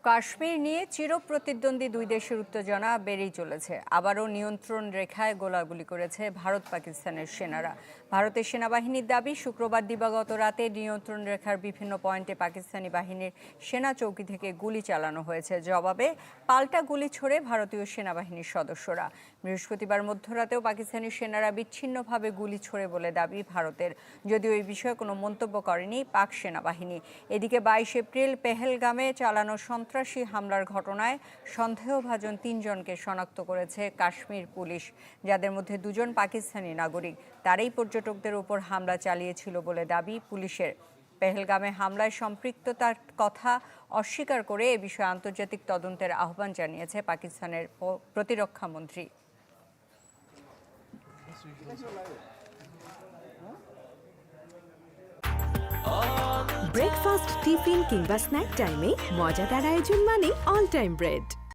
কাশ্মীর নিয়ে চিরপ্রতিদ্বন্দ্বী দুই দেশের উত্তেজনা বেড়েই চলেছে। আবারও নিয়ন্ত্রণ রেখায় গোলাগুলি করেছে ভারত পাকিস্তানের সেনারা। ভারতের সেনাবাহিনীর দাবি, শুক্রবার দিবাগত রাতে নিয়ন্ত্রণ রেখার বিভিন্ন পয়েন্টে পাকিস্তানি বাহিনীর সেনা চৌকি থেকে গুলি চালানো হয়েছে। জবাবে পাল্টা গুলি ছোড়ে ভারতীয় সেনাবাহিনীর সদস্যরা। বৃহস্পতিবার মধ্যরাতেও পাকিস্তানি সেনারা বিচ্ছিন্নভাবে গুলি ছোড়ে বলে দাবি ভারতের, যদিও এই বিষয়ে কোনো মন্তব্য করেনি পাক সেনাবাহিনী। এদিকে 22 এপ্রিল পেহেলগামে চালানো সন্ত্রাসী হামলার ঘটনায় সন্দেহভাজন 3 জনকে শনাক্ত করেছে কাশ্মীর পুলিশ, যাদের মধ্যে 2 জন পাকিস্তানি নাগরিক। তারাই পর্যটকদের উপর হামলা চালিয়েছিল বলে দাবি পুলিশের। পেহেলগামে হামলায় সম্পৃক্ততার কথা অস্বীকার করে এ বিষয়ে আন্তর্জাতিক তদন্তের আহ্বান জানিয়েছে পাকিস্তানের প্রতিরক্ষা মন্ত্রী। ব্রেকফাস্ট, টিফিন কিংবা স্ন্যাক টাইমে মজাদার আয়োজন মানে অল টাইম ব্রেড।